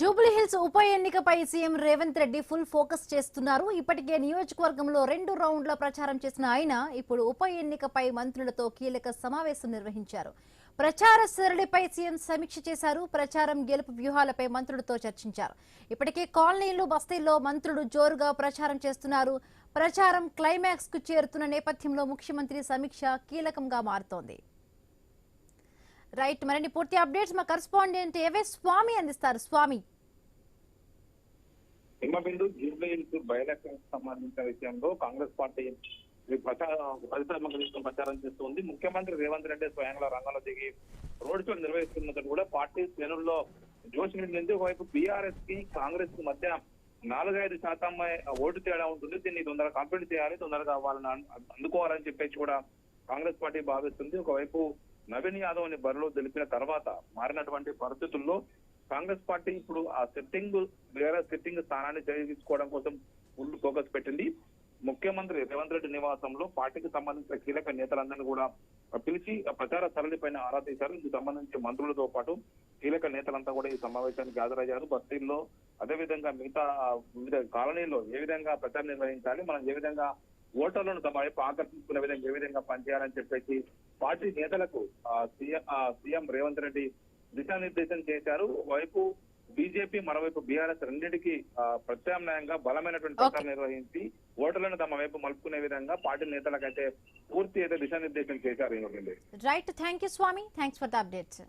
Jubilee Hills ఉప ఎన్నికపై CM Revanth Reddy full focus చేస్తున్నారు. ఇప్పటికే నియోజకవర్గంలో 2 రౌండ్ల ప్రచారం చేసిన ఆయన ఇప్పుడు ఉప ఎన్నికపై మంత్రులతో కీలక సమావేశం నిర్వహించారు. ప్రచార సరళిపై సీఎం సమీక్ష చేశారు. ప్రచారం గెలుపు వ్యూహాలపై మంత్రులతో చర్చించారు. ఇప్పటికే కాలనీలు బస్తీల్లో మంత్రులు జోరుగా ప్రచారం చేస్తున్నారు. ప్రచారం క్లైమాక్స్ కు చేరుతున్న నేపథ్యంలో ముఖ్యమంత్రి సమీక్ష కీలకంగా మారుతోంది. రైట్, మరిన్ని పూర్తి అప్డేట్స్ మా కరెస్పాండెంట్ ఏవే స్వామి అందిస్తారు. స్వామి, హిమబిందు జూబ్లీ హిల్స్ బైఎలక్షన్ సంబంధించిన విషయంలో కాంగ్రెస్ పార్టీ పరిశ్రమకు ప్రచారం చేస్తుంది. ముఖ్యమంత్రి రేవంత్ రెడ్డి స్వయంగా రంగంలో దిగి రోడ్ షో నిర్వహిస్తున్నట్టు కూడా పార్టీ శ్రేణుల్లో జోష్ నిండింది. ఒకవైపు బీఆర్ఎస్ కి కాంగ్రెస్ కి మధ్య 4-5% ఓటు తేడా ఉంటుంది. దీన్ని తొందరగా కంప్లీట్ చేయాలి, తొందరగా వాళ్ళని అందుకోవాలని చెప్పేసి కూడా కాంగ్రెస్ పార్టీ భావిస్తుంది. ఒకవైపు నవీన్ యాదవ్ ని బరిలో తెలిపిన తర్వాత మారినటువంటి పరిస్థితుల్లో కాంగ్రెస్ పార్టీ ఇప్పుడు ఆ సిట్టింగ్ స్థానాన్ని చేయించుకోవడం కోసం ఫుల్ ఫోకస్ పెట్టింది. ముఖ్యమంత్రి రేవంత్ రెడ్డి నివాసంలో పార్టీకి సంబంధించిన కీలక నేతలందరినీ కూడా పిలిచి ప్రచార సరళి పైన ఆరా తీశారు. ఇందుకు సంబంధించి మంత్రులతో పాటు కీలక నేతలంతా కూడా ఈ సమావేశానికి హాజరయ్యారు. బస్తీల్లో అదేవిధంగా మిగతా వివిధ కాలనీల్లో ఏ విధంగా ప్రచారం నిర్వహించాలి, మనం ఏ విధంగా ఓటర్లను తమ వైపు ఆకర్షించుకునే విధంగా ఏ విధంగా పనిచేయాలని చెప్పేసి పార్టీ నేతలకు సీఎం రేవంత్ రెడ్డి దిశానిర్దేశం చేశారు. వైపు బీజేపీ, మరోవైపు బీఆర్ఎస్ రెండింటికి ప్రత్యామ్నాయంగా బలమైనటువంటి ప్రచారం నిర్వహించి ఓటర్లను తమ వైపు మలుపుకునే విధంగా పార్టీ నేతలకైతే పూర్తి అయితే దిశానిర్దేశం చేశారు. Right, thank you Swami, thanks for the updates.